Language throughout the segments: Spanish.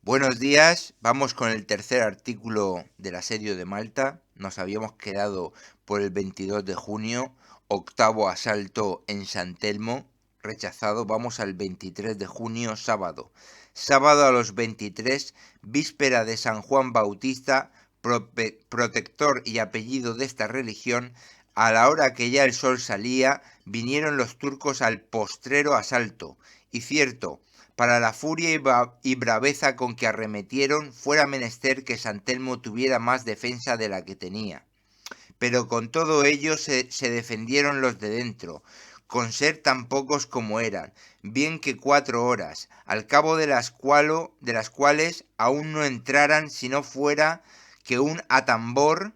Buenos días, vamos con el tercer artículo del asedio de Malta. Nos habíamos quedado por el 22 de junio, octavo asalto en San Telmo, rechazado. Vamos al 23 de junio, sábado. Sábado a los 23, víspera de San Juan Bautista, protector y apellido de esta religión. A la hora que ya el sol salía, vinieron los turcos al postrero asalto. Y cierto, para la furia y braveza con que arremetieron, fuera menester que San Telmo tuviera más defensa de la que tenía. Pero con todo ello se defendieron los de dentro, con ser tan pocos como eran, bien que 4 horas, al cabo de las cuales aún no entraran si no fuera que un atambor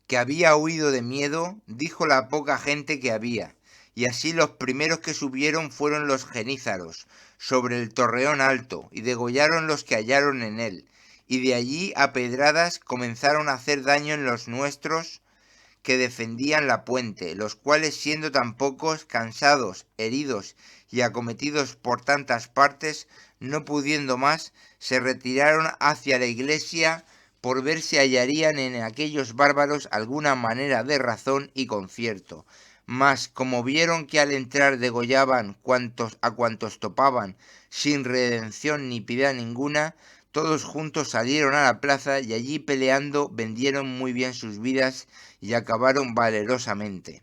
que había huido de miedo, dijo la poca gente que había, y así los primeros que subieron fueron los genízaros, sobre el torreón alto, y degollaron los que hallaron en él, y de allí a pedradas comenzaron a hacer daño en los nuestros que defendían la puente, los cuales siendo tan pocos, cansados, heridos y acometidos por tantas partes, no pudiendo más, se retiraron hacia la iglesia por ver si hallarían en aquellos bárbaros alguna manera de razón y concierto. Mas como vieron que al entrar degollaban a cuantos topaban, sin redención ni piedad ninguna, todos juntos salieron a la plaza y allí peleando vendieron muy bien sus vidas y acabaron valerosamente.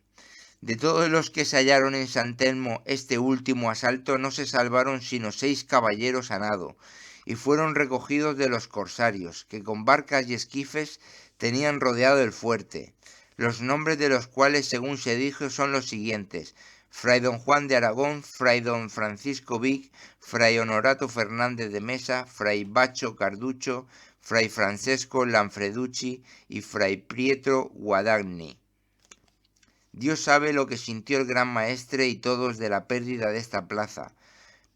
De todos los que se hallaron en San Telmo este último asalto no se salvaron sino 6 caballeros a nado, y fueron recogidos de los corsarios, que con barcas y esquifes tenían rodeado el fuerte, los nombres de los cuales, según se dijo, son los siguientes: Fray don Juan de Aragón, Fray don Francisco Vic, Fray Honorato Fernández de Mesa, Fray Bacho Carducho, Fray Francesco Lanfreducci y Fray Pietro Guadagni. Dios sabe lo que sintió el gran maestre y todos de la pérdida de esta plaza,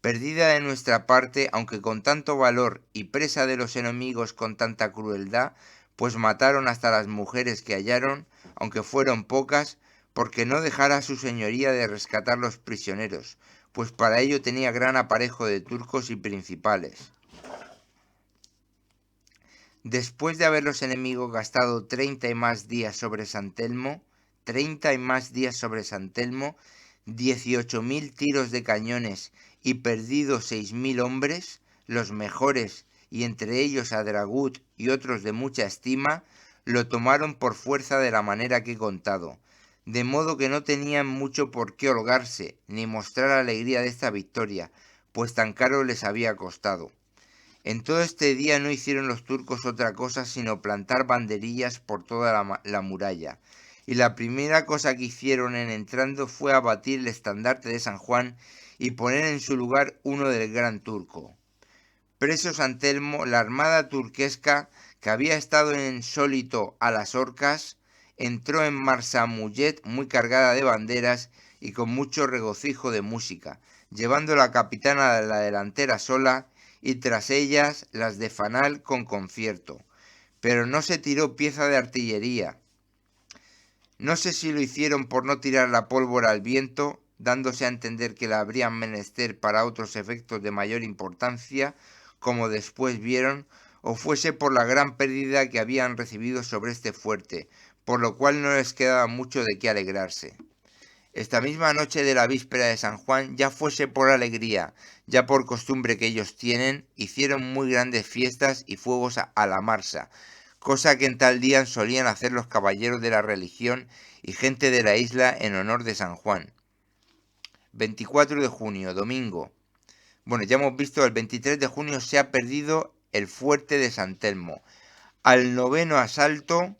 perdida de nuestra parte, aunque con tanto valor, y presa de los enemigos con tanta crueldad, pues mataron hasta las mujeres que hallaron, aunque fueron pocas, porque no dejara su señoría de rescatar los prisioneros, pues para ello tenía gran aparejo de turcos y principales. Después de haber los enemigos gastado 30 y más días sobre San Telmo, 18.000 tiros de cañones y perdidos 6.000 hombres, los mejores, y entre ellos a Dragut y otros de mucha estima, lo tomaron por fuerza de la manera que he contado, de modo que no tenían mucho por qué holgarse, ni mostrar alegría de esta victoria, pues tan caro les había costado. En todo este día no hicieron los turcos otra cosa sino plantar banderillas por toda la muralla, y la primera cosa que hicieron en entrando fue abatir el estandarte de San Juan y poner en su lugar uno del gran turco. Preso San Telmo, la armada turquesca, que había estado en sólito a las Orcas, entró en Marsamuyet muy cargada de banderas y con mucho regocijo de música, llevando la capitana de la delantera sola y tras ellas las de fanal con concierto. Pero no se tiró pieza de artillería. No sé si lo hicieron por no tirar la pólvora al viento, dándose a entender que la habrían menester para otros efectos de mayor importancia, como después vieron, o fuese por la gran pérdida que habían recibido sobre este fuerte, por lo cual no les quedaba mucho de qué alegrarse. Esta misma noche de la víspera de San Juan, ya fuese por alegría, ya por costumbre que ellos tienen, hicieron muy grandes fiestas y fuegos a la marsa, cosa que en tal día solían hacer los caballeros de la religión y gente de la isla en honor de San Juan. 24 de junio, domingo. Bueno, ya hemos visto, el 23 de junio se ha perdido el fuerte de San Telmo. Al noveno asalto,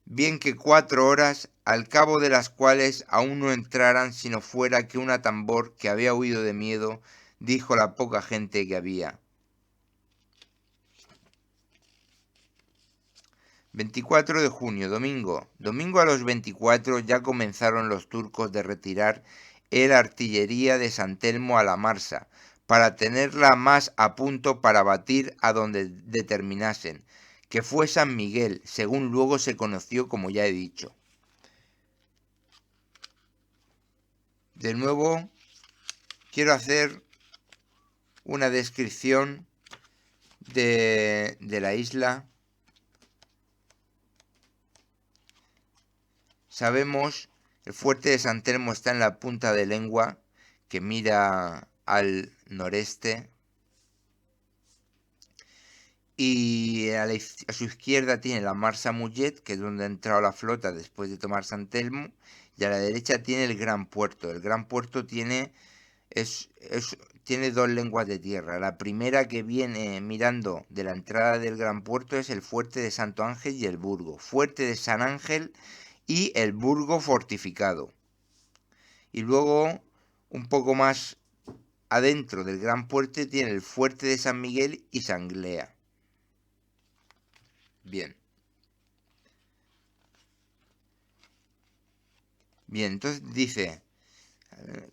bien que 4 horas, al cabo de las cuales aún no entraran sino fuera que un atambor que había huido de miedo, dijo la poca gente que había. 24 de junio, domingo. Domingo a los 24 ya comenzaron los turcos de retirar el artillería de San Telmo a la marsa, para tenerla más a punto para batir a donde determinasen, que fue San Miguel, según luego se conoció, como ya he dicho. De nuevo, quiero hacer una descripción de la isla. Sabemos, el fuerte de San Telmo está en la punta de Lengua, que mira al noreste, y a su izquierda tiene la Mar Samullet, que es donde ha entrado la flota después de tomar San Telmo, y a la derecha tiene el Gran Puerto. El Gran Puerto tiene dos lenguas de tierra. La primera que viene mirando de la entrada del Gran Puerto es el fuerte de Santo Ángel y el Burgo. Fuerte de San Ángel y el Burgo fortificado. Y luego, un poco más adentro del Gran Puerto, tiene el fuerte de San Miguel y Sanglea. Bien. Bien, entonces dice,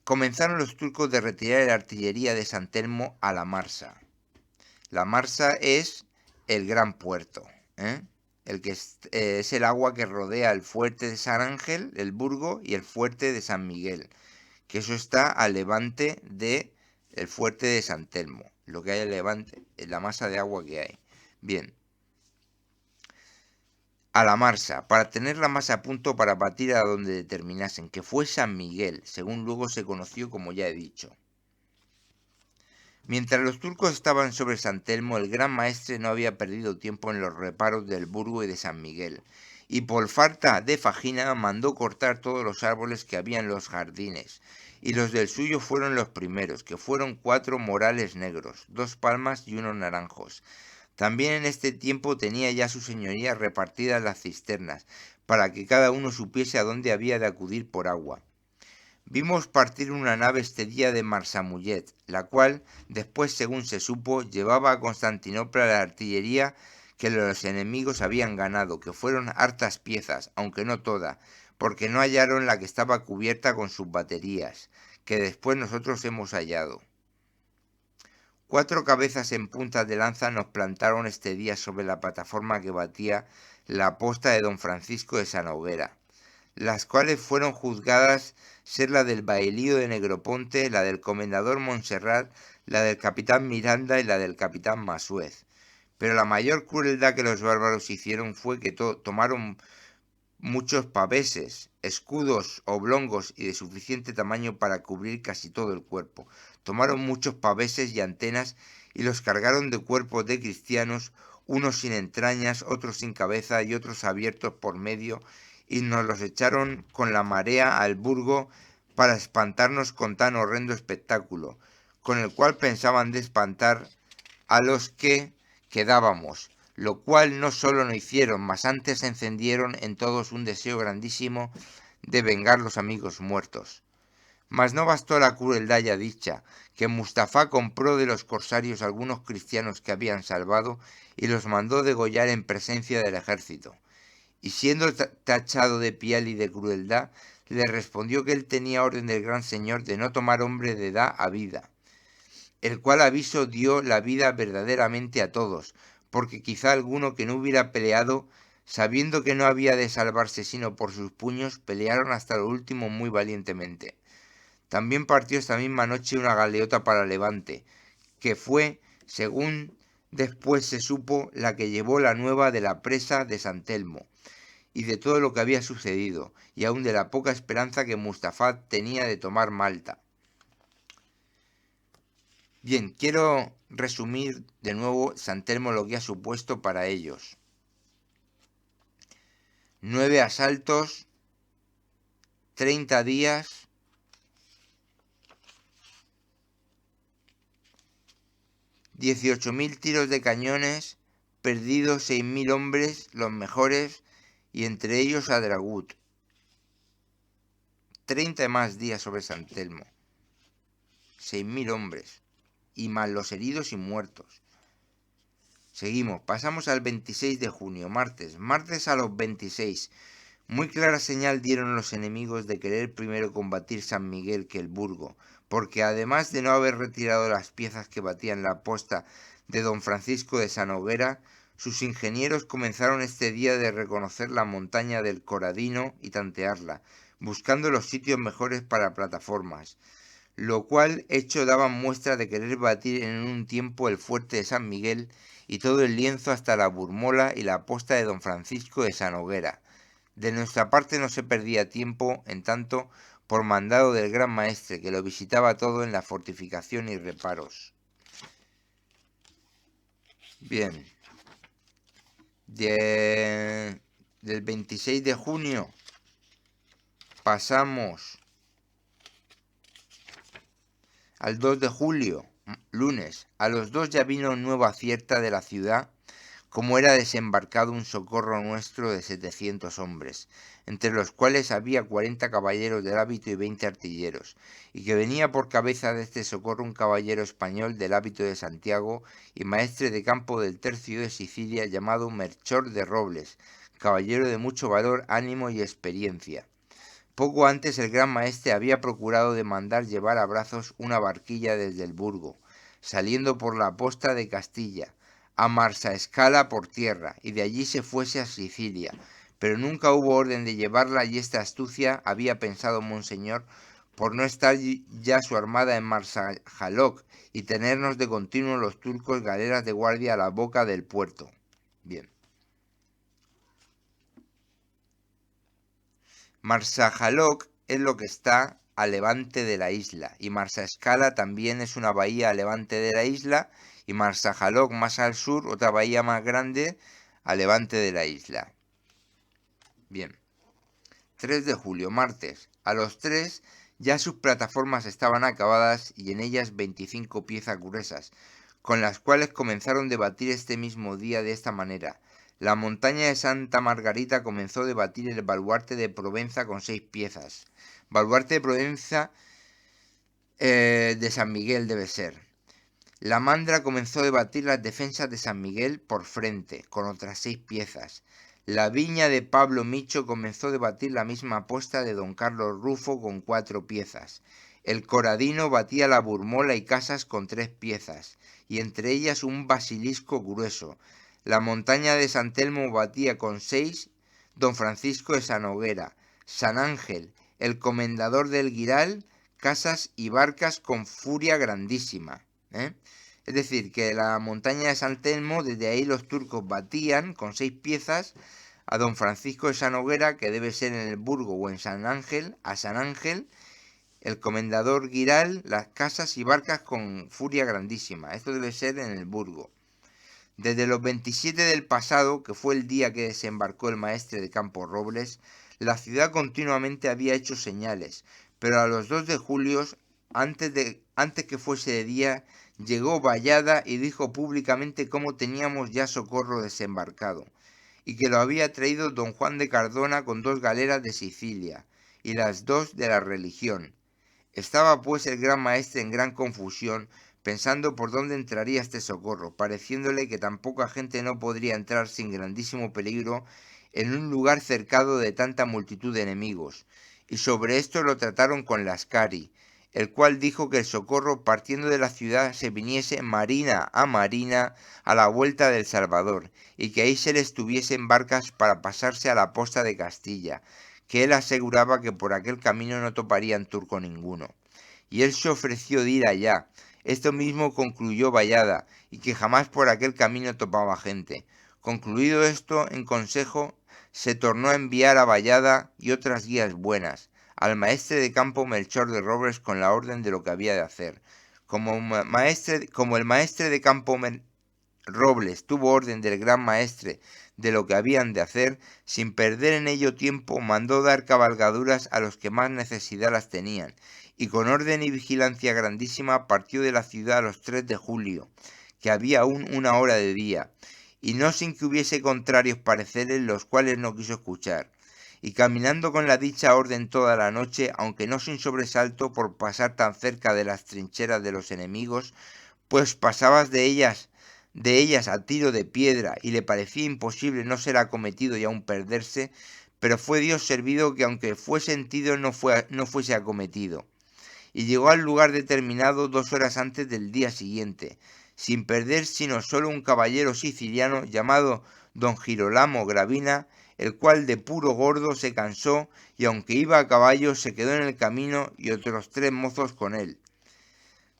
comenzaron los turcos de retirar la artillería de San Telmo a la Marsa. La Marsa es el gran puerto, el que es el agua que rodea el fuerte de San Ángel, el Burgo, y el fuerte de San Miguel, que eso está al levante del fuerte de San Telmo, lo que hay al levante, la masa de agua que hay. Bien. A la Marsa, para tenerla más a punto para batir a donde determinasen, que fue San Miguel, según luego se conoció, como ya he dicho. Mientras los turcos estaban sobre San Telmo, el gran maestre no había perdido tiempo en los reparos del Burgo y de San Miguel, y por falta de fajina mandó cortar todos los árboles que había en los jardines, y los del suyo fueron los primeros, que fueron 4 morales negros, 2 palmas y 1 naranjos. También en este tiempo tenía ya su señoría repartidas las cisternas, para que cada uno supiese a dónde había de acudir por agua. Vimos partir una nave este día de Marsamullet, la cual, después según se supo, llevaba a Constantinopla la artillería que los enemigos habían ganado, que fueron hartas piezas, aunque no toda, porque no hallaron la que estaba cubierta con sus baterías, que después nosotros hemos hallado. 4 cabezas en puntas de lanza nos plantaron este día sobre la plataforma que batía la posta de don Francisco de Sanoguera, las cuales fueron juzgadas ser la del bailío de Negroponte, la del comendador Montserrat, la del capitán Miranda y la del capitán Masuez. Pero la mayor crueldad que los bárbaros hicieron fue que tomaron muchos paveses, escudos oblongos y de suficiente tamaño para cubrir casi todo el cuerpo. Tomaron muchos paveses y antenas y los cargaron de cuerpos de cristianos, unos sin entrañas, otros sin cabeza y otros abiertos por medio, y nos los echaron con la marea al Burgo para espantarnos con tan horrendo espectáculo, con el cual pensaban de espantar a los que quedábamos, lo cual no solo no hicieron, mas antes encendieron en todos un deseo grandísimo de vengar los amigos muertos. Mas no bastó la crueldad ya dicha, que Mustafá compró de los corsarios algunos cristianos que habían salvado y los mandó degollar en presencia del ejército. Y siendo tachado de piel y de crueldad, le respondió que él tenía orden del gran señor de no tomar hombre de edad a vida, el cual aviso dio la vida verdaderamente a todos, porque quizá alguno que no hubiera peleado, sabiendo que no había de salvarse sino por sus puños, pelearon hasta lo último muy valientemente. También partió esta misma noche una galeota para Levante, que fue, según después se supo, la que llevó la nueva de la presa de San Telmo, y de todo lo que había sucedido, y aun de la poca esperanza que Mustafá tenía de tomar Malta. Bien, quiero resumir de nuevo San Telmo lo que ha supuesto para ellos. 9 asaltos, 30 días, 18.000 tiros de cañones, perdidos 6.000 hombres, los mejores, y entre ellos a Dragut. 30 más días sobre San Telmo. 6.000 hombres, y más los heridos y muertos. Seguimos, pasamos al 26 de junio, martes a los 26. Muy clara señal dieron los enemigos de querer primero combatir San Miguel que el Burgo, porque además de no haber retirado las piezas que batían la posta de don Francisco de Sanoguera, sus ingenieros comenzaron este día de reconocer la montaña del Coradino y tantearla, buscando los sitios mejores para plataformas. lo cual hecho daban muestra de querer batir en un tiempo el fuerte de San Miguel y todo el lienzo hasta la Burmola y la posta de don Francisco de Sanoguera. De nuestra parte no se perdía tiempo, en tanto, por mandado del gran maestre, que lo visitaba todo en la fortificación y reparos. Bien. Del 26 de junio pasamos al 2 de julio, lunes. A los 2 ya vino nueva cierta de la ciudad, como era desembarcado un socorro nuestro de 700 hombres, entre los cuales había 40 caballeros del hábito y 20 artilleros, y que venía por cabeza de este socorro un caballero español del hábito de Santiago y maestre de campo del tercio de Sicilia, llamado Melchor de Robles, caballero de mucho valor, ánimo y experiencia. Poco antes el gran maestre había procurado de mandar llevar a brazos una barquilla desde el Burgo, saliendo por la posta de Castilla, a Marsaescala por tierra, y de allí se fuese a Sicilia, pero nunca hubo orden de llevarla y esta astucia había pensado monseñor por no estar ya su armada en Marsajaloc y tenernos de continuo los turcos galeras de guardia a la boca del puerto. Bien. Marsajaloc es lo que está a levante de la isla, y Marsaescala también es una bahía a levante de la isla, y Marsajaloc más al sur, otra bahía más grande a levante de la isla. Bien. 3 de julio, martes. A los 3 ya sus plataformas estaban acabadas y en ellas 25 piezas gruesas, con las cuales comenzaron a batir este mismo día de esta manera. La montaña de Santa Margarita comenzó a batir el baluarte de Provenza con 6 piezas. Baluarte de Provenza de San Miguel debe ser. La Mandra comenzó a batir las defensas de San Miguel por frente, con otras 6 piezas. La Viña de Pablo Micho comenzó a batir la misma posta de don Carlos Rufo con 4 piezas. El Coradino batía la Burmola y Casas con 3 piezas, y entre ellas un basilisco grueso. La montaña de San Telmo batía con 6 don Francisco de Sanoguera, San Ángel, el comendador del Guiral, Casas y Barcas con furia grandísima. Es decir, que la montaña de San Telmo, desde ahí los turcos batían con 6 piezas a don Francisco de Sanoguera, que debe ser en el Burgo o en San Ángel, a San Ángel, el comendador Guiral, las Casas y Barcas con furia grandísima. Esto debe ser en el Burgo. Desde los 27 del pasado, que fue el día que desembarcó el maestre de campo Robles, la ciudad continuamente había hecho señales, pero a los 2 de julio, antes que fuese de día, llegó Vallada y dijo públicamente cómo teníamos ya socorro desembarcado, y que lo había traído don Juan de Cardona con 2 galeras de Sicilia, y las 2 de la religión. Estaba pues el gran maestre en gran confusión, pensando por dónde entraría este socorro, pareciéndole que tan poca gente no podría entrar sin grandísimo peligro en un lugar cercado de tanta multitud de enemigos. Y sobre esto lo trataron con Lascari, el cual dijo que el socorro partiendo de la ciudad se viniese marina a la vuelta del Salvador, y que ahí se les tuviesen barcas para pasarse a la posta de Castilla, que él aseguraba que por aquel camino no toparían turco ninguno. Y él se ofreció de ir allá. Esto mismo concluyó Vallada, y que jamás por aquel camino topaba gente. Concluido esto, en consejo, se tornó a enviar a Vallada y otras guías buenas, al maestre de campo Melchor de Robles con la orden de lo que había de hacer. Como el maestre de campo Robles tuvo orden del gran maestre de lo que habían de hacer, sin perder en ello tiempo mandó dar cabalgaduras a los que más necesidad las tenían, y con orden y vigilancia grandísima partió de la ciudad a los 3 de julio, que había aún 1 hora de día, y no sin que hubiese contrarios pareceres, los cuales no quiso escuchar, y caminando con la dicha orden toda la noche, aunque no sin sobresalto por pasar tan cerca de las trincheras de los enemigos, pues pasabas de ellas a tiro de piedra, y le parecía imposible no ser acometido y aún perderse, pero fue Dios servido que aunque fue sentido no fuese acometido, y llegó al lugar determinado 2 horas antes del día siguiente, sin perder sino solo un caballero siciliano llamado don Girolamo Gravina, el cual de puro gordo se cansó y aunque iba a caballo se quedó en el camino y otros 3 mozos con él.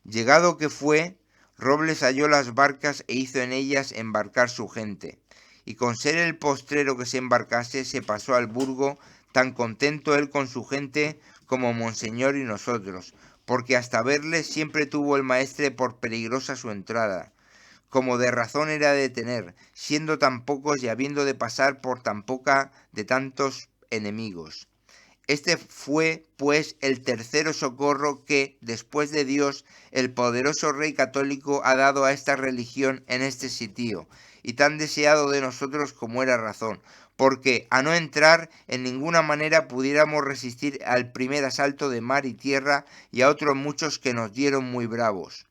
Llegado que fue, Robles halló las barcas e hizo en ellas embarcar su gente. Y con ser el postrero que se embarcase, se pasó al burgo, tan contento él con su gente como Monseñor y nosotros, porque hasta verle siempre tuvo el maestre por peligrosa su entrada, como de razón era de tener, siendo tan pocos y habiendo de pasar por tan poca de tantos enemigos. Este fue, pues, el tercero socorro que, después de Dios, el poderoso Rey católico ha dado a esta religión en este sitio, y tan deseado de nosotros como era razón, porque a no entrar en ninguna manera pudiéramos resistir al primer asalto de mar y tierra y a otros muchos que nos dieron muy bravos.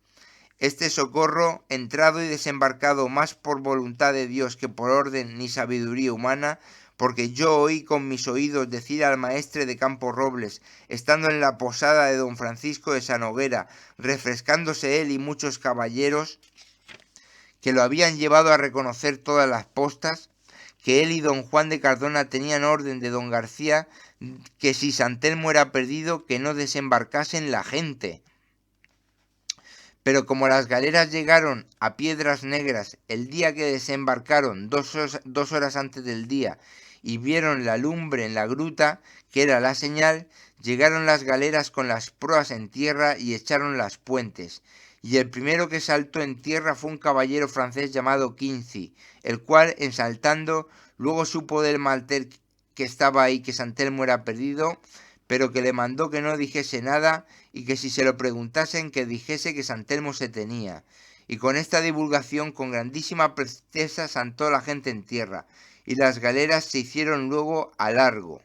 Este socorro, entrado y desembarcado más por voluntad de Dios que por orden ni sabiduría humana, porque yo oí con mis oídos decir al maestre de Campo Robles, estando en la posada de don Francisco de Sanoguera, refrescándose él y muchos caballeros, que lo habían llevado a reconocer todas las postas, que él y don Juan de Cardona tenían orden de don García, que si San Telmo era perdido, que no desembarcasen la gente. Pero como las galeras llegaron a Piedras Negras el día que desembarcaron, dos horas antes del día, y vieron la lumbre en la gruta, que era la señal, llegaron las galeras con las proas en tierra y echaron las puentes. Y el primero que saltó en tierra fue un caballero francés llamado Quincy, el cual, en saltando, luego supo del maltés que estaba ahí que San Telmo era perdido, pero que le mandó que no dijese nada, y que si se lo preguntasen que dijese que San Telmo se tenía. Y con esta divulgación con grandísima presteza saltó la gente en tierra, y las galeras se hicieron luego a largo.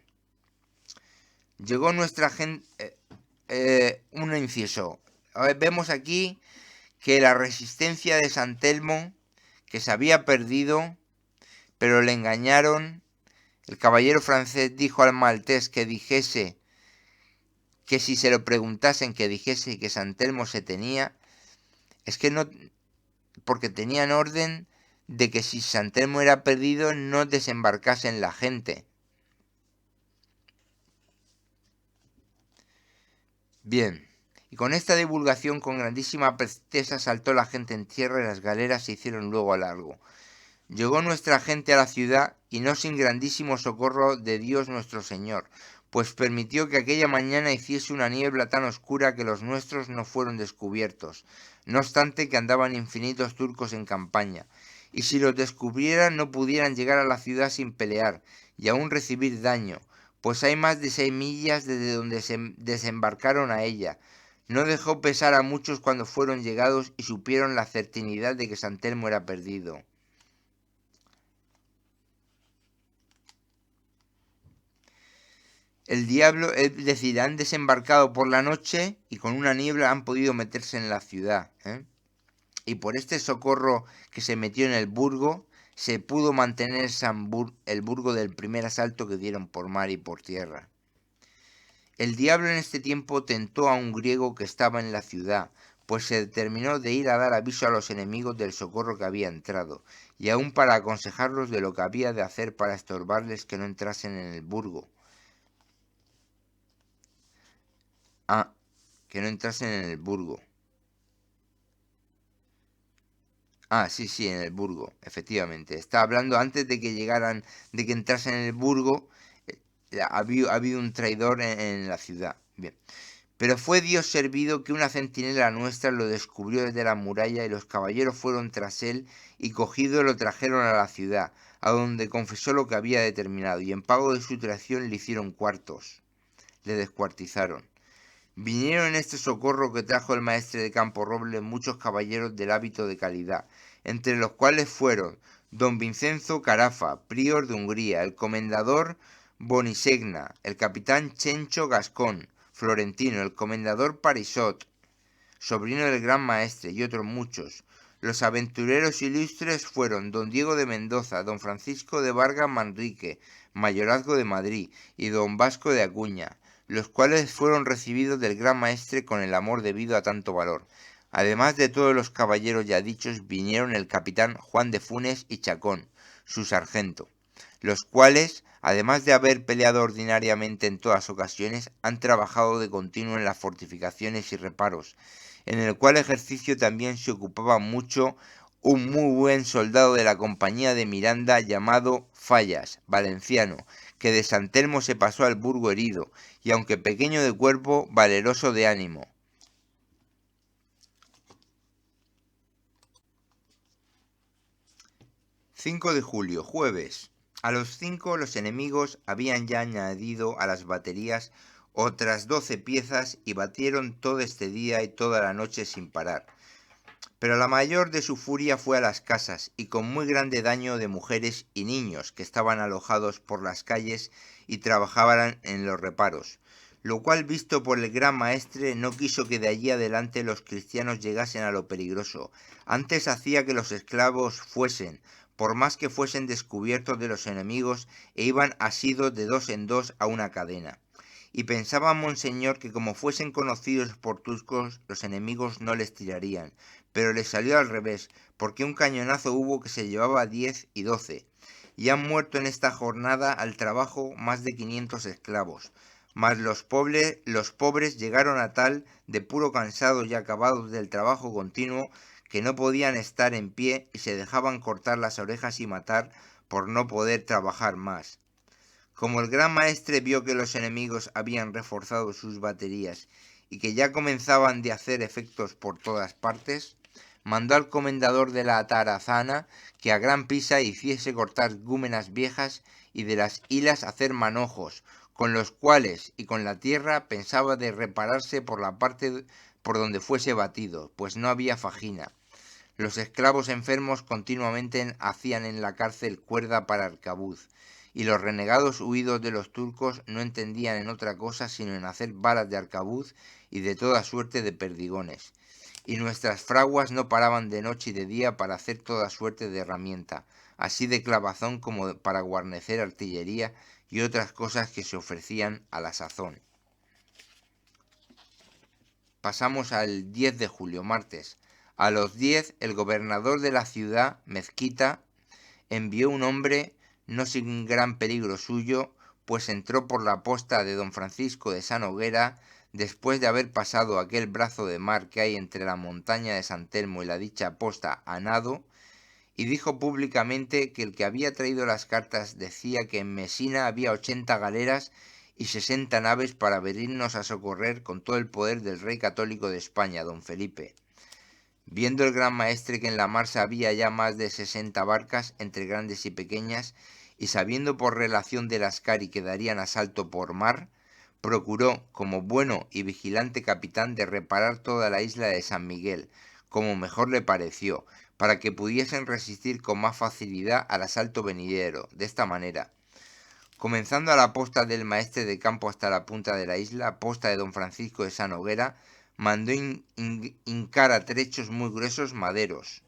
Llegó nuestra gente... un inciso. Vemos aquí que la resistencia de San Telmo, que se había perdido, pero le engañaron. El caballero francés dijo al maltés que dijese que si se lo preguntasen que dijese que San Telmo se tenía, es que no, porque tenían orden de que si San Telmo era perdido no desembarcasen la gente. Bien, y con esta divulgación con grandísima presteza saltó la gente en tierra y las galeras se hicieron luego a largo. Llegó nuestra gente a la ciudad y no sin grandísimo socorro de Dios nuestro Señor, pues permitió que aquella mañana hiciese una niebla tan oscura que los nuestros no fueron descubiertos, no obstante que andaban infinitos turcos en campaña, y si los descubrieran no pudieran llegar a la ciudad sin pelear, y aún recibir daño, pues hay más de 6 millas desde donde se desembarcaron a ella. No dejó pesar a muchos cuando fueron llegados y supieron la certinidad de que San Telmo era perdido. El diablo, es decir, han desembarcado por la noche y con una niebla han podido meterse en la ciudad, ¿eh? Y por este socorro que se metió en el burgo, se pudo mantener el burgo del primer asalto que dieron por mar y por tierra. El diablo en este tiempo tentó a un griego que estaba en la ciudad, pues se determinó de ir a dar aviso a los enemigos del socorro que había entrado, y aún para aconsejarlos de lo que había de hacer para estorbarles que no entrasen en el burgo. Que no entrasen en el burgo. Sí, en el burgo, efectivamente. Está hablando antes de que llegaran, de que entrasen en el burgo, ha habido un traidor en la ciudad. Bien. Pero fue Dios servido que una centinela nuestra lo descubrió desde la muralla y los caballeros fueron tras él y cogido lo trajeron a la ciudad, a donde confesó lo que había determinado y en pago de su traición le hicieron cuartos, le descuartizaron. Vinieron en este socorro que trajo el maestre de Campo Robles muchos caballeros del hábito de calidad, entre los cuales fueron don Vincenzo Carafa, prior de Hungría, el comendador Bonisegna, el capitán Chencho Gascón, florentino, el comendador Parisot, sobrino del gran maestre, y otros muchos. Los aventureros ilustres fueron don Diego de Mendoza, don Francisco de Vargas Manrique, mayorazgo de Madrid, y don Vasco de Acuña, los cuales fueron recibidos del gran maestre con el amor debido a tanto valor. Además de todos los caballeros ya dichos, vinieron el capitán Juan de Funes y Chacón, su sargento, los cuales, además de haber peleado ordinariamente en todas ocasiones, han trabajado de continuo en las fortificaciones y reparos, en el cual ejercicio también se ocupaba mucho un muy buen soldado de la compañía de Miranda llamado Fallas, valenciano, que de San Telmo se pasó al Burgo herido, y aunque pequeño de cuerpo, valeroso de ánimo. 5 de julio, jueves. A los 5 los enemigos habían ya añadido a las baterías otras 12 piezas y batieron todo este día y toda la noche sin parar. Pero la mayor de su furia fue a las casas, y con muy grande daño de mujeres y niños que estaban alojados por las calles y trabajaban en los reparos, lo cual visto por el gran maestre no quiso que de allí adelante los cristianos llegasen a lo peligroso, antes hacía que los esclavos fuesen, por más que fuesen descubiertos de los enemigos, e iban asidos de dos en dos a una cadena. Y pensaba Monseñor que como fuesen conocidos por turcos, los enemigos no les tirarían, pero les salió al revés, porque un cañonazo hubo que se llevaba 10 y 12, y han muerto en esta jornada al trabajo más de 500 esclavos, mas los pobres llegaron a tal de puro cansados y acabados del trabajo continuo que no podían estar en pie y se dejaban cortar las orejas y matar por no poder trabajar más. Como el gran maestre vio que los enemigos habían reforzado sus baterías y que ya comenzaban de hacer efectos por todas partes, mandó al comendador de la atarazana que a gran prisa hiciese cortar gúmenas viejas y de las hilas hacer manojos, con los cuales y con la tierra pensaba de repararse por la parte por donde fuese batido, pues no había fajina. Los esclavos enfermos continuamente hacían en la cárcel cuerda para arcabuz, y los renegados huidos de los turcos no entendían en otra cosa sino en hacer balas de arcabuz y de toda suerte de perdigones. Y nuestras fraguas no paraban de noche y de día para hacer toda suerte de herramienta, así de clavazón como para guarnecer artillería y otras cosas que se ofrecían a la sazón. Pasamos al 10 de julio, martes. A los 10, el gobernador de la ciudad, Mezquita, envió un hombre, no sin gran peligro suyo, pues entró por la posta de don Francisco de Sanoguera, después de haber pasado aquel brazo de mar que hay entre la montaña de San Telmo y la dicha posta a nado, y dijo públicamente que el que había traído las cartas decía que en Mesina había 80 galeras y 60 naves para venirnos a socorrer con todo el poder del rey católico de España, don Felipe. Viendo el gran maestre que en la mar había ya más de 60 barcas, entre grandes y pequeñas, y sabiendo por relación de las cari que darían asalto por mar, procuró, como bueno y vigilante capitán, de reparar toda la isla de San Miguel, como mejor le pareció, para que pudiesen resistir con más facilidad al asalto venidero. De esta manera, comenzando a la posta del maestre de campo hasta la punta de la isla, posta de don Francisco de Sanoguera, mandó hincar a trechos muy gruesos maderos,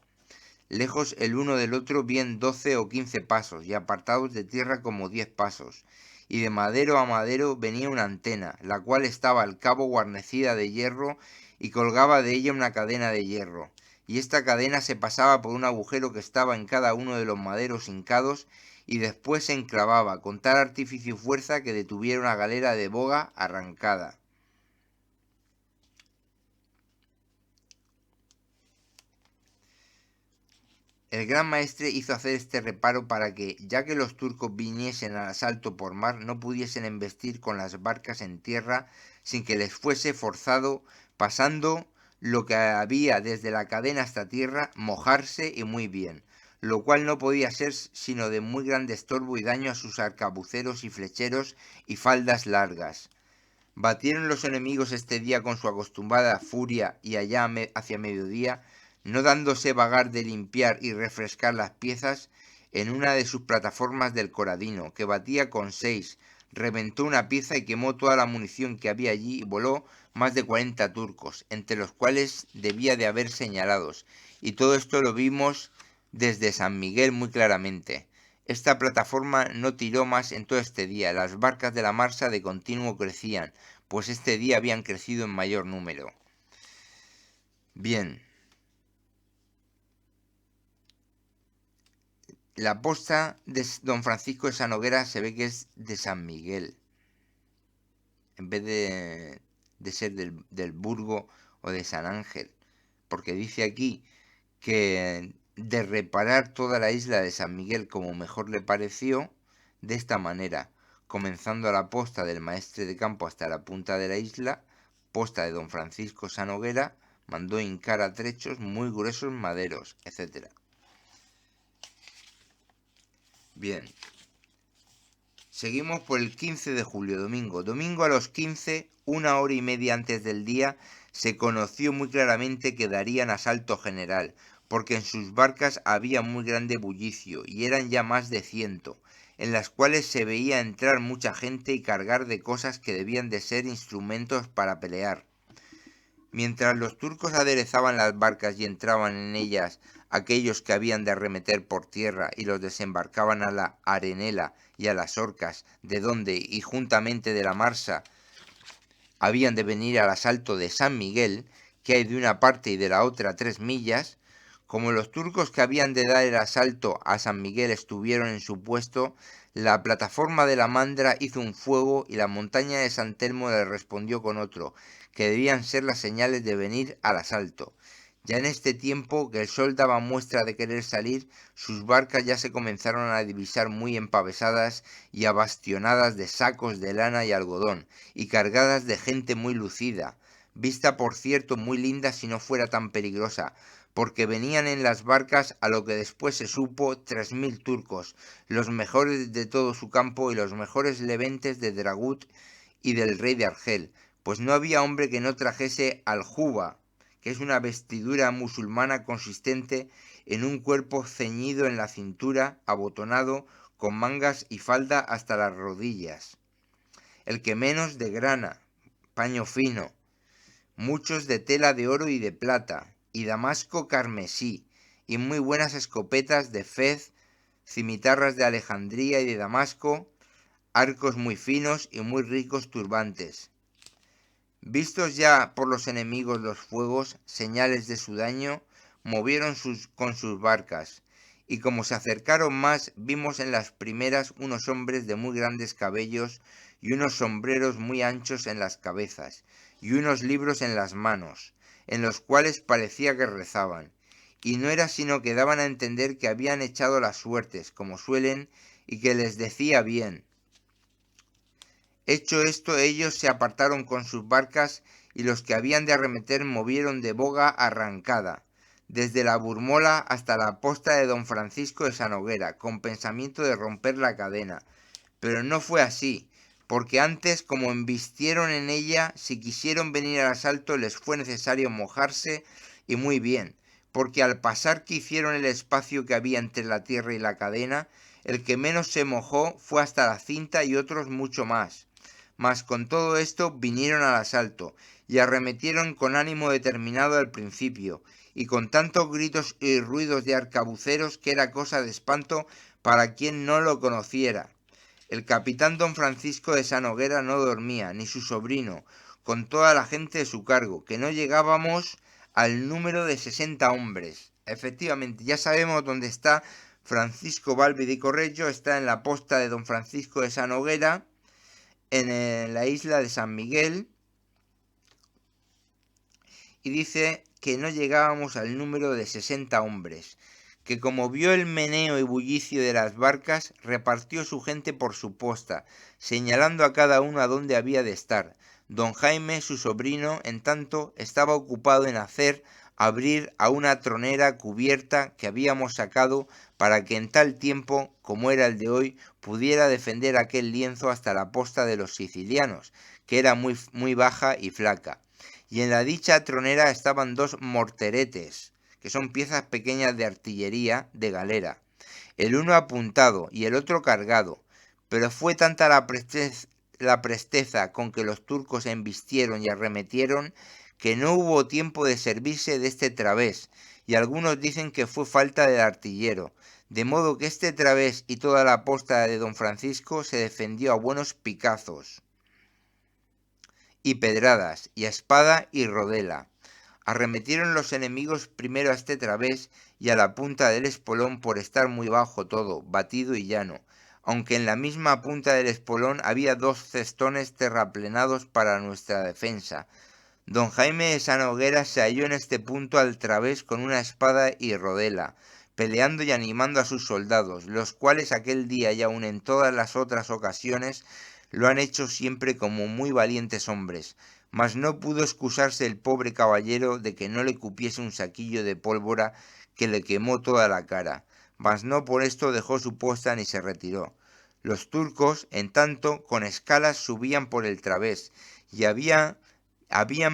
lejos el uno del otro bien 12 o 15 pasos, y apartados de tierra como 10 pasos, y de madero a madero venía una antena, la cual estaba al cabo guarnecida de hierro y colgaba de ella una cadena de hierro, y esta cadena se pasaba por un agujero que estaba en cada uno de los maderos hincados y después se enclavaba con tal artificio y fuerza que detuviera una galera de boga arrancada. El gran maestre hizo hacer este reparo para que, ya que los turcos viniesen al asalto por mar, no pudiesen embestir con las barcas en tierra sin que les fuese forzado, pasando lo que había desde la cadena hasta tierra, mojarse y muy bien, lo cual no podía ser sino de muy grande estorbo y daño a sus arcabuceros y flecheros y faldas largas. Batieron los enemigos este día con su acostumbrada furia y allá hacia mediodía, no dándose vagar de limpiar y refrescar las piezas, en una de sus plataformas del Coradino, que batía con 6, reventó una pieza y quemó toda la munición que había allí y voló más de 40 turcos, entre los cuales debía de haber señalados, y todo esto lo vimos desde San Miguel muy claramente. Esta plataforma no tiró más en todo este día, las barcas de la marsa de continuo crecían, pues este día habían crecido en mayor número. Bien. La posta de don Francisco de Sanoguera se ve que es de San Miguel, en vez de ser del Burgo o de San Ángel, porque dice aquí que de reparar toda la isla de San Miguel como mejor le pareció, de esta manera, comenzando a la posta del maestre de campo hasta la punta de la isla, posta de don Francisco Sanoguera, mandó hincar a trechos muy gruesos maderos, etc. Bien, seguimos por el 15 de julio, domingo. Domingo a los 15, 1 hora y media antes del día, se conoció muy claramente que darían asalto general, porque en sus barcas había muy grande bullicio, y eran ya más de 100, en las cuales se veía entrar mucha gente y cargar de cosas que debían de ser instrumentos para pelear. Mientras los turcos aderezaban las barcas y entraban en ellas aquellos que habían de arremeter por tierra y los desembarcaban a la Arenela y a las Orcas, de donde y juntamente de la Marsa habían de venir al asalto de San Miguel, que hay de una parte y de la otra 3 millas, como los turcos que habían de dar el asalto a San Miguel estuvieron en su puesto, la plataforma de la Mandra hizo un fuego y la montaña de San Telmo le respondió con otro, que debían ser las señales de venir al asalto. Ya en este tiempo que el sol daba muestra de querer salir, sus barcas ya se comenzaron a divisar muy empavesadas y abastionadas de sacos de lana y algodón, y cargadas de gente muy lucida, vista por cierto muy linda si no fuera tan peligrosa, porque venían en las barcas, a lo que después se supo, 3000 turcos, los mejores de todo su campo y los mejores leventes de Dragut y del rey de Argel, pues no había hombre que no trajese aljuba, que es una vestidura musulmana consistente en un cuerpo ceñido en la cintura, abotonado, con mangas y falda hasta las rodillas. El que menos de grana, paño fino, muchos de tela de oro y de plata, y damasco carmesí, y muy buenas escopetas de Fez, cimitarras de Alejandría y de Damasco, arcos muy finos y muy ricos turbantes. Vistos ya por los enemigos los fuegos, señales de su daño, movieron con sus barcas, y como se acercaron más, vimos en las primeras unos hombres de muy grandes cabellos, y unos sombreros muy anchos en las cabezas, y unos libros en las manos, en los cuales parecía que rezaban, y no era sino que daban a entender que habían echado las suertes, como suelen, y que les decía bien. Hecho esto, ellos se apartaron con sus barcas y los que habían de arremeter movieron de boga arrancada, desde la Burmola hasta la posta de don Francisco de Sanoguera, con pensamiento de romper la cadena. Pero no fue así, porque antes, como embistieron en ella, si quisieron venir al asalto les fue necesario mojarse, y muy bien, porque al pasar que hicieron el espacio que había entre la tierra y la cadena, el que menos se mojó fue hasta la cinta y otros mucho más. Mas con todo esto vinieron al asalto, y arremetieron con ánimo determinado al principio, y con tantos gritos y ruidos de arcabuceros que era cosa de espanto para quien no lo conociera. El capitán don Francisco de Sanoguera no dormía, ni su sobrino, con toda la gente de su cargo, que no llegábamos al número de 60 hombres. Efectivamente, ya sabemos dónde está Francisco Valvide y Correggio, está en la posta de don Francisco de Sanoguera, en la isla de San Miguel, y dice que no llegábamos al número de 60 hombres, que como vio el meneo y bullicio de las barcas, repartió su gente por su posta, señalando a cada uno a dónde había de estar. Don Jaime, su sobrino, en tanto, estaba ocupado en abrir a una tronera cubierta que habíamos sacado para que en tal tiempo, como era el de hoy, pudiera defender aquel lienzo hasta la posta de los sicilianos, que era muy baja y flaca. Y en la dicha tronera estaban 2 morteretes, que son piezas pequeñas de artillería de galera, el uno apuntado y el otro cargado, pero fue tanta la presteza con que los turcos embistieron y arremetieron, que no hubo tiempo de servirse de este través, y algunos dicen que fue falta del artillero, de modo que este través y toda la posta de don Francisco se defendió a buenos picazos y pedradas, y a espada y rodela. Arremetieron los enemigos primero a este través y a la punta del espolón por estar muy bajo todo, batido y llano, aunque en la misma punta del espolón había 2 cestones terraplenados para nuestra defensa, Don Jaime de Sanoguera se halló en este punto al través con una espada y rodela, peleando y animando a sus soldados, los cuales aquel día y aun en todas las otras ocasiones lo han hecho siempre como muy valientes hombres, mas no pudo excusarse el pobre caballero de que no le cupiese un saquillo de pólvora que le quemó toda la cara, mas no por esto dejó su posta ni se retiró. Los turcos, en tanto, con escalas subían por el través, y habían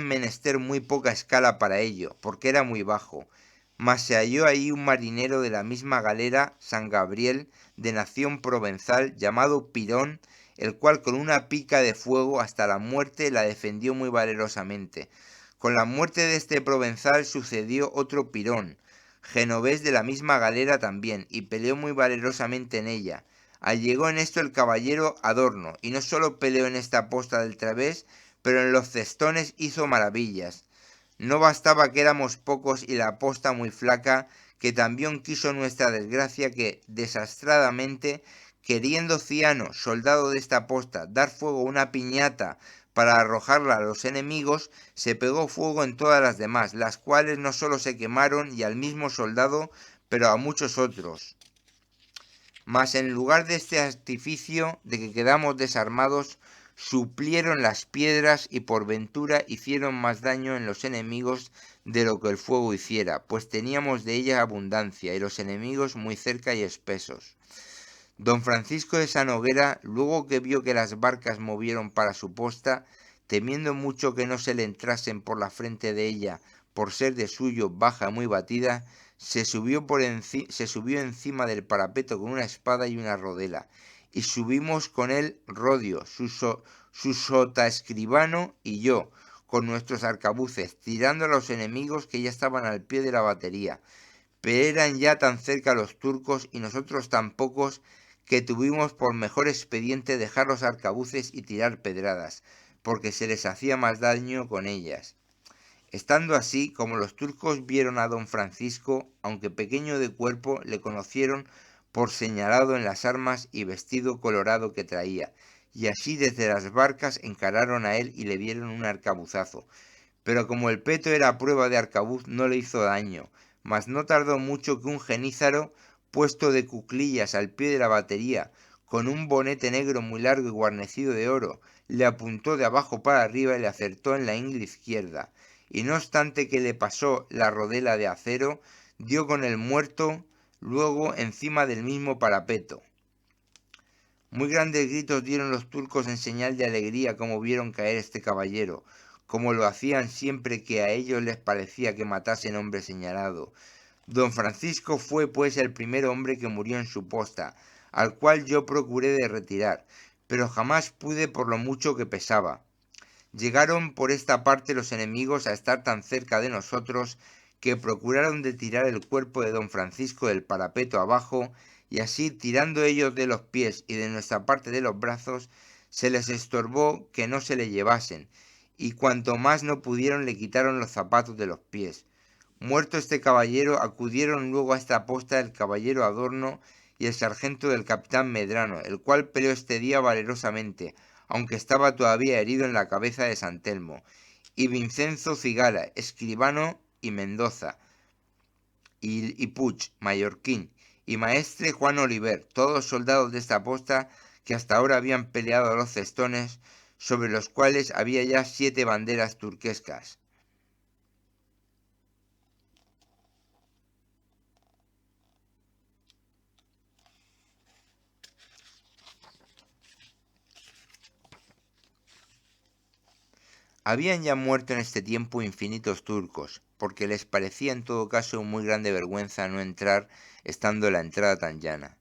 menester muy poca escala para ello, porque era muy bajo. Mas se halló ahí un marinero de la misma galera, San Gabriel, de nación provenzal, llamado Pirón, el cual con una pica de fuego hasta la muerte la defendió muy valerosamente. Con la muerte de este provenzal sucedió otro Pirón, genovés de la misma galera también, y peleó muy valerosamente en ella. Allegó en esto el caballero Adorno, y no solo peleó en esta posta del través, pero en los cestones hizo maravillas. No bastaba que éramos pocos y la posta muy flaca, que también quiso nuestra desgracia que, desastradamente, queriendo Ciano, soldado de esta posta, dar fuego a una piñata para arrojarla a los enemigos, se pegó fuego en todas las demás, las cuales no solo se quemaron y al mismo soldado, pero a muchos otros. Mas en lugar de este artificio de que quedamos desarmados, suplieron las piedras y por ventura hicieron más daño en los enemigos de lo que el fuego hiciera, pues teníamos de ellas abundancia y los enemigos muy cerca y espesos. Don Francisco de Sanoguera, luego que vio que las barcas movieron para su posta, temiendo mucho que no se le entrasen por la frente de ella, por ser de suyo baja muy batida, se subió encima del parapeto con una espada y una rodela, y subimos con él Rodio, su sotaescribano y yo, con nuestros arcabuces, tirando a los enemigos que ya estaban al pie de la batería. Pero eran ya tan cerca los turcos y nosotros tan pocos que tuvimos por mejor expediente dejar los arcabuces y tirar pedradas, porque se les hacía más daño con ellas. Estando así, como los turcos vieron a don Francisco, aunque pequeño de cuerpo, le conocieron por señalado en las armas y vestido colorado que traía, y así desde las barcas encararon a él y le dieron un arcabuzazo. Pero como el peto era prueba de arcabuz, no le hizo daño, mas no tardó mucho que un genízaro, puesto de cuclillas al pie de la batería, con un bonete negro muy largo y guarnecido de oro, le apuntó de abajo para arriba y le acertó en la ingle izquierda, y no obstante que le pasó la rodela de acero, dio con el muerto luego encima del mismo parapeto. Muy grandes gritos dieron los turcos en señal de alegría como vieron caer este caballero, como lo hacían siempre que a ellos les parecía que matasen hombre señalado. Don Francisco fue pues el primer hombre que murió en su posta, al cual yo procuré de retirar, pero jamás pude por lo mucho que pesaba. Llegaron por esta parte los enemigos a estar tan cerca de nosotros que procuraron de tirar el cuerpo de don Francisco del parapeto abajo, y así tirando ellos de los pies y de nuestra parte de los brazos, se les estorbó que no se le llevasen, y cuanto más no pudieron le quitaron los zapatos de los pies. Muerto este caballero, acudieron luego a esta posta el caballero Adorno y el sargento del capitán Medrano, el cual peleó este día valerosamente, aunque estaba todavía herido en la cabeza de San Telmo, y Vincenzo Cigala, escribano y Mendoza, y Puig, mallorquín, y maestre Juan Oliver, todos soldados de esta posta que hasta ahora habían peleado a los cestones, sobre los cuales había ya 7 banderas turquescas. Habían ya muerto en este tiempo infinitos turcos, porque les parecía en todo caso muy grande vergüenza no entrar estando la entrada tan llana.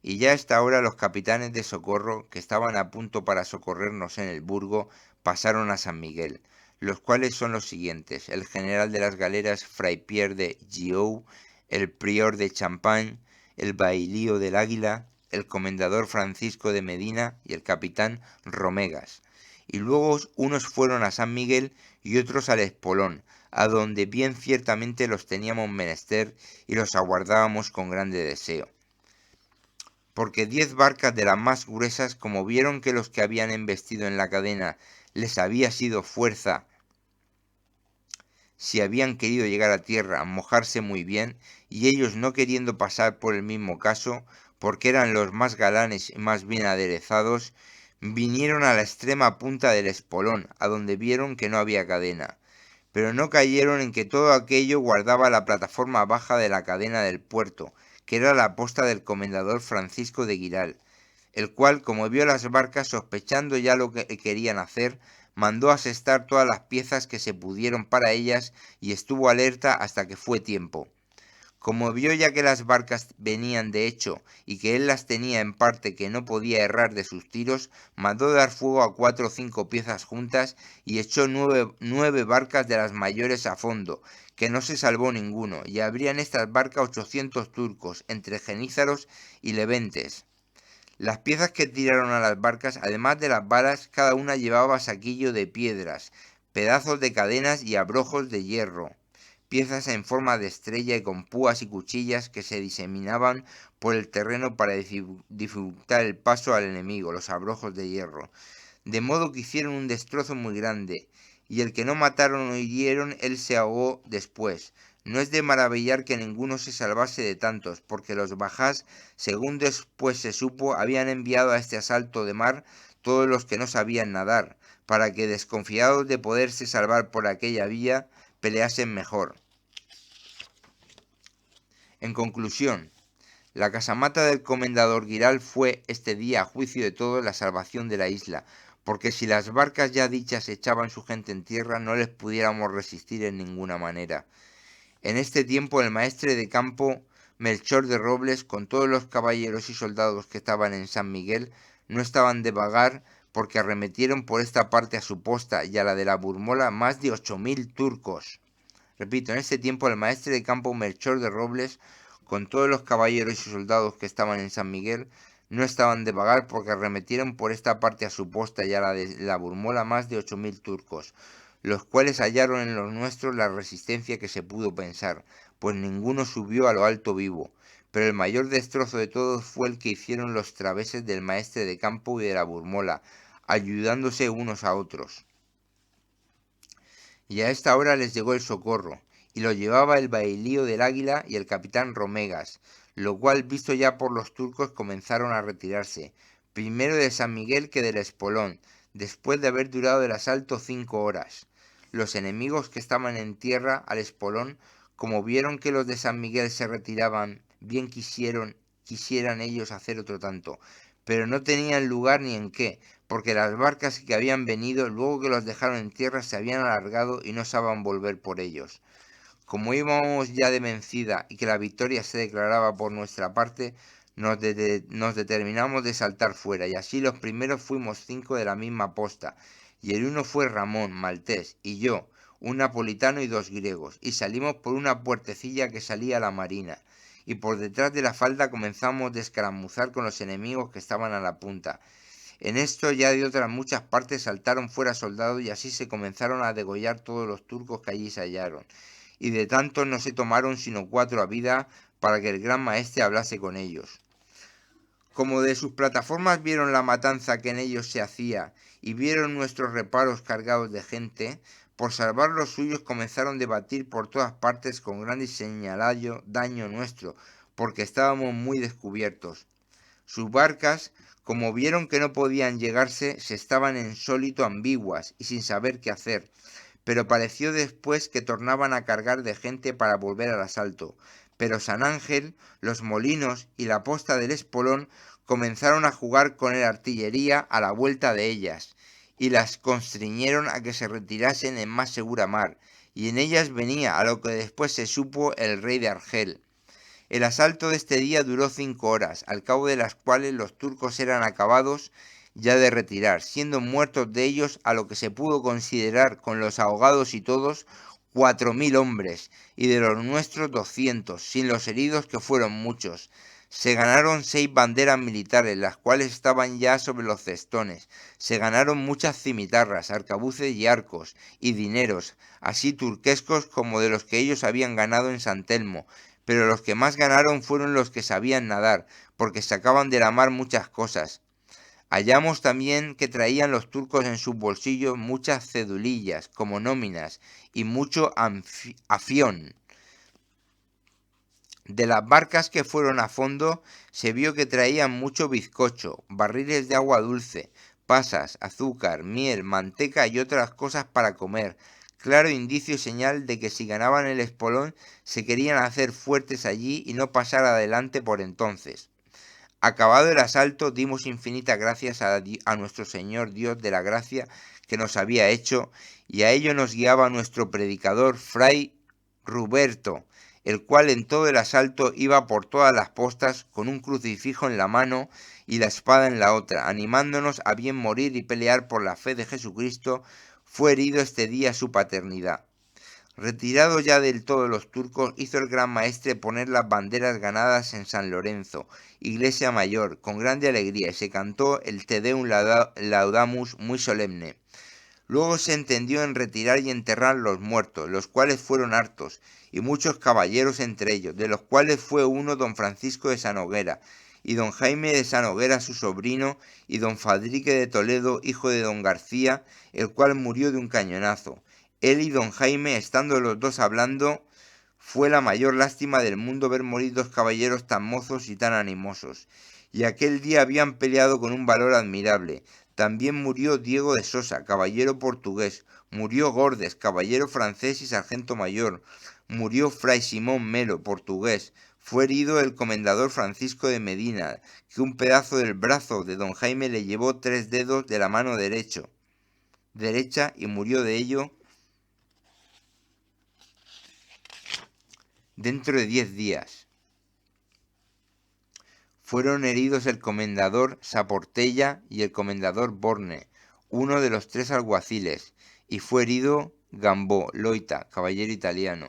Y ya a esta hora los capitanes de socorro, que estaban a punto para socorrernos en el Burgo, pasaron a San Miguel, los cuales son los siguientes: el general de las galeras Fray Pierre de Gioux, el prior de Champagne, el bailío del Águila, el comendador Francisco de Medina y el capitán Romegas. Y luego unos fueron a San Miguel y otros al Espolón, a donde bien ciertamente los teníamos menester y los aguardábamos con grande deseo. Porque 10 barcas de las más gruesas, como vieron que los que habían embestido en la cadena les había sido fuerza si habían querido llegar a tierra, mojarse muy bien, y ellos no queriendo pasar por el mismo caso, porque eran los más galanes y más bien aderezados, vinieron a la extrema punta del espolón, a donde vieron que no había cadena. Pero no cayeron en que todo aquello guardaba la plataforma baja de la cadena del puerto, que era la posta del comendador Francisco de Giral, el cual, como vio las barcas, sospechando ya lo que querían hacer, mandó asestar todas las piezas que se pudieron para ellas y estuvo alerta hasta que fue tiempo. Como vio ya que las barcas venían de hecho y que él las tenía en parte que no podía errar de sus tiros, mandó dar fuego a 4 o 5 piezas juntas y echó nueve barcas de las mayores a fondo, que no se salvó ninguno, y habría en estas barcas 800 turcos, entre genízaros y leventes. Las piezas que tiraron a las barcas, además de las balas, cada una llevaba saquillo de piedras, pedazos de cadenas y abrojos de hierro, piezas en forma de estrella y con púas y cuchillas que se diseminaban por el terreno para dificultar el paso al enemigo, los abrojos de hierro, de modo que hicieron un destrozo muy grande, y el que no mataron o hirieron, él se ahogó después. No es de maravillar que ninguno se salvase de tantos, porque los bajás, según después se supo, habían enviado a este asalto de mar todos los que no sabían nadar, para que, desconfiados de poderse salvar por aquella vía, peleasen mejor. En conclusión, la casamata del comendador Giral fue este día, a juicio de todos, la salvación de la isla, porque si las barcas ya dichas echaban su gente en tierra, no les pudiéramos resistir en ninguna manera. En este tiempo el maestre de campo Melchor de Robles, con todos los caballeros y soldados que estaban en San Miguel, no estaban de vagar, porque arremetieron por esta parte a su posta y a la de la Burmola más de 8000 turcos. Repito, en este tiempo el maestre de campo Melchor de Robles, con todos los caballeros y soldados que estaban en San Miguel, no estaban de vagar, porque arremetieron por esta parte a su posta y a la de la Burmola más de 8000 turcos, los cuales hallaron en los nuestros la resistencia que se pudo pensar, pues ninguno subió a lo alto vivo. Pero el mayor destrozo de todos fue el que hicieron los traveses del maestre de campo y de la Burmola, ayudándose unos a otros. Y a esta hora les llegó el socorro, y lo llevaba el bailío del Águila y el capitán Romegas, lo cual, visto ya por los turcos, comenzaron a retirarse, primero de San Miguel que del Espolón, después de haber durado el asalto 5 horas. Los enemigos que estaban en tierra al Espolón, como vieron que los de San Miguel se retiraban, bien quisieran ellos hacer otro tanto, pero no tenían lugar ni en qué, porque las barcas que habían venido, luego que los dejaron en tierra, se habían alargado y no sabían volver por ellos. Como íbamos ya de vencida y que la victoria se declaraba por nuestra parte, nos determinamos de saltar fuera, y así los primeros fuimos 5 de la misma posta, y el uno fue Ramón, maltés, y yo, un napolitano y 2 griegos, y salimos por una puertecilla que salía a la marina, y por detrás de la falda comenzamos a escaramuzar con los enemigos que estaban a la punta. En esto ya de otras muchas partes saltaron fuera soldados, y así se comenzaron a degollar todos los turcos que allí se hallaron, y de tantos no se tomaron sino 4 a vida, para que el gran maestre hablase con ellos. Como de sus plataformas vieron la matanza que en ellos se hacía, y vieron nuestros reparos cargados de gente, por salvar los suyos comenzaron a batir por todas partes con gran y señalado daño nuestro, porque estábamos muy descubiertos. Sus barcas, como vieron que no podían llegarse, se estaban en sólito ambiguas y sin saber qué hacer, pero pareció después que tornaban a cargar de gente para volver al asalto. Pero San Ángel, los molinos y la posta del Espolón comenzaron a jugar con el artillería a la vuelta de ellas, y las constriñeron a que se retirasen en más segura mar, y en ellas venía, a lo que después se supo, el rey de Argel. El asalto de este día duró 5 horas, al cabo de las cuales los turcos eran acabados ya de retirar, siendo muertos de ellos, a lo que se pudo considerar con los ahogados y todos, 4000 hombres, y de los nuestros 200, sin los heridos, que fueron muchos. Se ganaron 6 banderas militares, las cuales estaban ya sobre los cestones. Se ganaron muchas cimitarras, arcabuces y arcos, y dineros, así turquescos como de los que ellos habían ganado en San Telmo, pero los que más ganaron fueron los que sabían nadar, porque sacaban de la mar muchas cosas. Hallamos también que traían los turcos en sus bolsillos muchas cedulillas como nóminas y mucho afión. De las barcas que fueron a fondo se vio que traían mucho bizcocho, barriles de agua dulce, pasas, azúcar, miel, manteca y otras cosas para comer. Claro indicio y señal de que si ganaban el espolón se querían hacer fuertes allí y no pasar adelante por entonces. Acabado el asalto, dimos infinitas gracias a nuestro Señor Dios de la gracia que nos había hecho, y a ello nos guiaba nuestro predicador, Fray Ruberto, el cual en todo el asalto iba por todas las postas con un crucifijo en la mano y la espada en la otra, animándonos a bien morir y pelear por la fe de Jesucristo. Fue herido este día su paternidad. Retirado ya del todo los turcos, hizo el gran maestre poner las banderas ganadas en San Lorenzo, iglesia mayor, con grande alegría, y se cantó el Te Deum Laudamus muy solemne. Luego se entendió en retirar y enterrar los muertos, los cuales fueron hartos, y muchos caballeros entre ellos, de los cuales fue uno don Francisco de Sanoguera, y don Jaime de Sanoguera su sobrino, y don Fadrique de Toledo, hijo de don García, el cual murió de un cañonazo. Él y don Jaime, estando los dos hablando, fue la mayor lástima del mundo ver morir dos caballeros tan mozos y tan animosos. Y aquel día habían peleado con un valor admirable. También murió Diego de Sosa, caballero portugués. Murió Gordes, caballero francés y sargento mayor. Murió Fray Simón Melo, portugués. Fue herido el comendador Francisco de Medina, que un pedazo del brazo de don Jaime le llevó 3 dedos de la mano derecha y murió de ello dentro de 10 días. Fueron heridos el comendador Saportella y el comendador Borne, uno de los 3 alguaciles, y fue herido Gambò Loita, caballero italiano.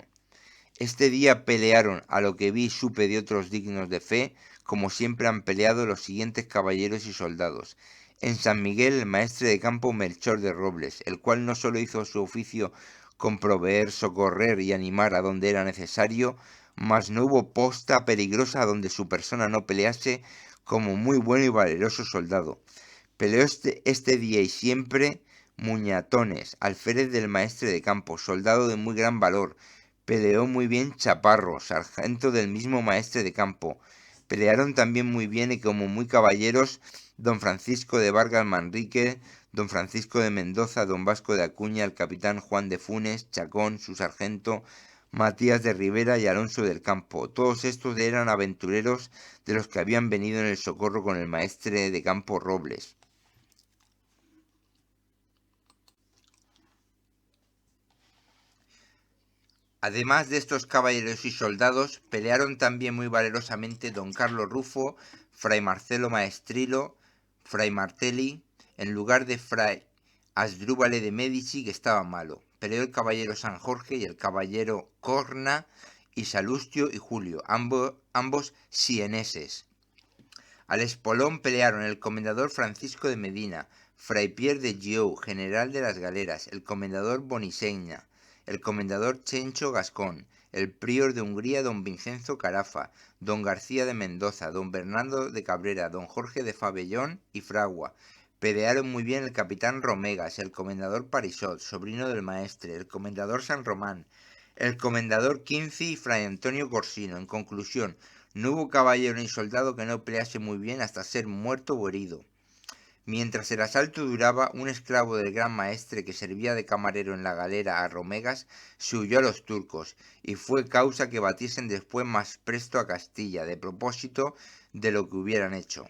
Este día pelearon, a lo que vi y supe de otros dignos de fe, como siempre han peleado los siguientes caballeros y soldados. En San Miguel el maestre de campo Melchor de Robles, el cual no solo hizo su oficio con proveer, socorrer y animar a donde era necesario, mas no hubo posta peligrosa donde su persona no pelease, como muy bueno y valeroso soldado. Peleó este día y siempre Muñatones, alférez del maestre de campo, soldado de muy gran valor. Peleó muy bien Chaparro, sargento del mismo maestre de campo. Pelearon también muy bien y como muy caballeros don Francisco de Vargas Manrique, don Francisco de Mendoza, don Vasco de Acuña, el capitán Juan de Funes, Chacón, su sargento, Matías de Rivera y Alonso del Campo. Todos estos eran aventureros de los que habían venido en el socorro con el maestre de campo Robles. Además de estos caballeros y soldados, pelearon también muy valerosamente don Carlos Rufo, fray Marcelo Maestrilo, fray Martelli, en lugar de fray Asdrúbal de Medici, que estaba malo. Peleó el caballero San Jorge y el caballero Corna, y Salustio y Julio, ambos sieneses. Al espolón pelearon el comendador Francisco de Medina, fray Pierre de Giou, general de las galeras, el comendador Boniseña, el comendador Chencho Gascón, el prior de Hungría don Vincenzo Carafa, don García de Mendoza, don Bernardo de Cabrera, don Jorge de Fabellón y Fragua. Pelearon muy bien el capitán Romegas, el comendador Parisot, sobrino del maestre, el comendador San Román, el comendador Quinci y fray Antonio Corsino. En conclusión, no hubo caballero ni soldado que no pelease muy bien hasta ser muerto o herido. Mientras el asalto duraba, un esclavo del gran maestre que servía de camarero en la galera a Romegas se huyó a los turcos, y fue causa que batiesen después más presto a Castilla, de propósito de lo que hubieran hecho.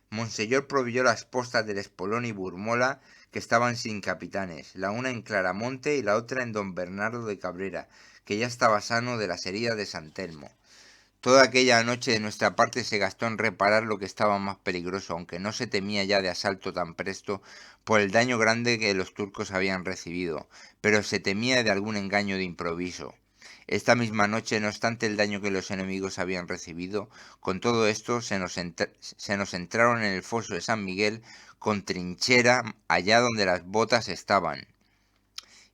Monseñor proveyó las postas del Espolón y Burmola, que estaban sin capitanes, la una en Claramonte y la otra en don Bernardo de Cabrera, que ya estaba sano de las heridas de San Telmo. Toda aquella noche de nuestra parte se gastó en reparar lo que estaba más peligroso, aunque no se temía ya de asalto tan presto por el daño grande que los turcos habían recibido, pero se temía de algún engaño de improviso. Esta misma noche, no obstante el daño que los enemigos habían recibido, con todo esto se nos entraron en el foso de San Miguel con trinchera allá donde las botas estaban,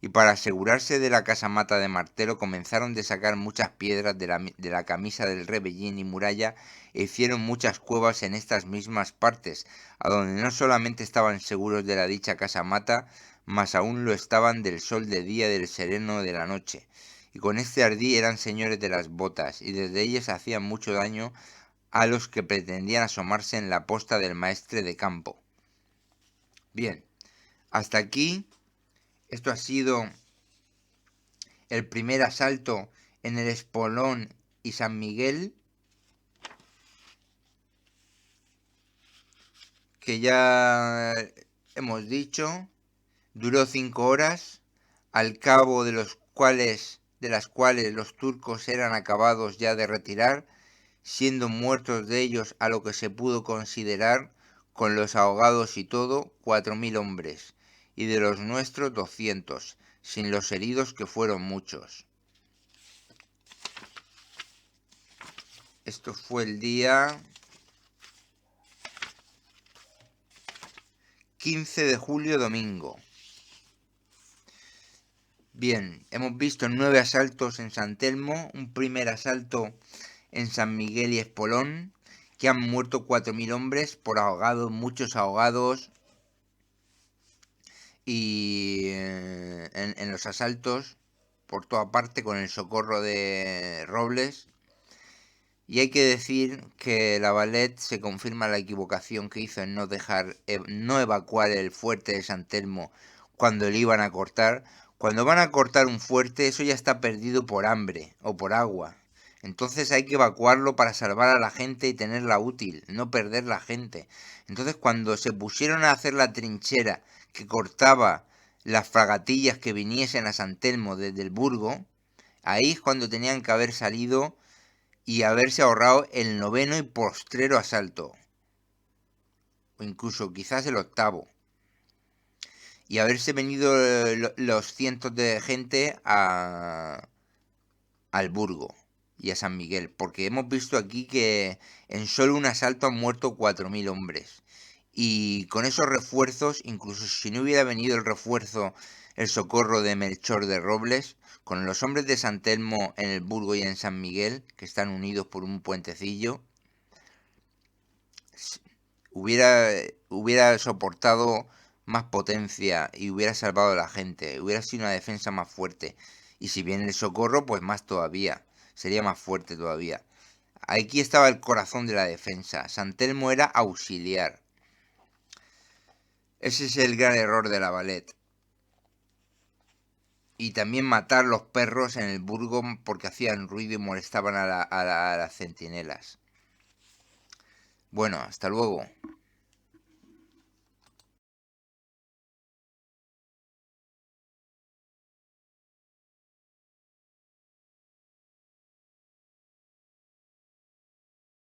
y para asegurarse de la casamata de Martelo comenzaron de sacar muchas piedras de la camisa del Rebellín y Muralla e hicieron muchas cuevas en estas mismas partes, a donde no solamente estaban seguros de la dicha casamata, mas aún lo estaban del sol de día y del sereno de la noche. Y con este ardí eran señores de las botas, y desde ellas hacían mucho daño a los que pretendían asomarse en la posta del maestre de campo. Bien, hasta aquí, esto ha sido el primer asalto en el Espolón y San Miguel, que ya hemos dicho, duró 5 horas, al cabo de las cuales los turcos eran acabados ya de retirar, siendo muertos de ellos a lo que se pudo considerar, con los ahogados y todo, 4.000 hombres, y de los nuestros 200, sin los heridos que fueron muchos. Esto fue el día 15 de julio, domingo. Bien, hemos visto 9 asaltos en San Telmo, un primer asalto en San Miguel y Espolón, que han muerto 4.000 hombres por ahogados, muchos ahogados, y en los asaltos por toda parte con el socorro de Robles. Y hay que decir que la Valette se confirma la equivocación que hizo en no evacuar el fuerte de San Telmo cuando le iban a cortar. Cuando van a cortar un fuerte, eso ya está perdido por hambre o por agua. Entonces hay que evacuarlo para salvar a la gente y tenerla útil, no perder la gente. Entonces cuando se pusieron a hacer la trinchera que cortaba las fragatillas que viniesen a San Telmo desde el Burgo, ahí es cuando tenían que haber salido y haberse ahorrado el 9º y postrero asalto, o incluso quizás el 8º, y haberse venido los cientos de gente al Burgo y a San Miguel, porque hemos visto aquí que en solo un asalto han muerto 4.000 hombres, y con esos refuerzos, incluso si no hubiera venido el socorro de Melchor de Robles, con los hombres de San Telmo en el Burgo y en San Miguel, que están unidos por un puentecillo, hubiera soportado más potencia y hubiera salvado a la gente, hubiera sido una defensa más fuerte. Y si viene el socorro, pues más todavía, sería más fuerte todavía. Aquí estaba el corazón de la defensa. San Telmo era auxiliar. Ese es el gran error de la Valette. Y también matar los perros en el Burgo porque hacían ruido y molestaban a las centinelas. Bueno, hasta luego.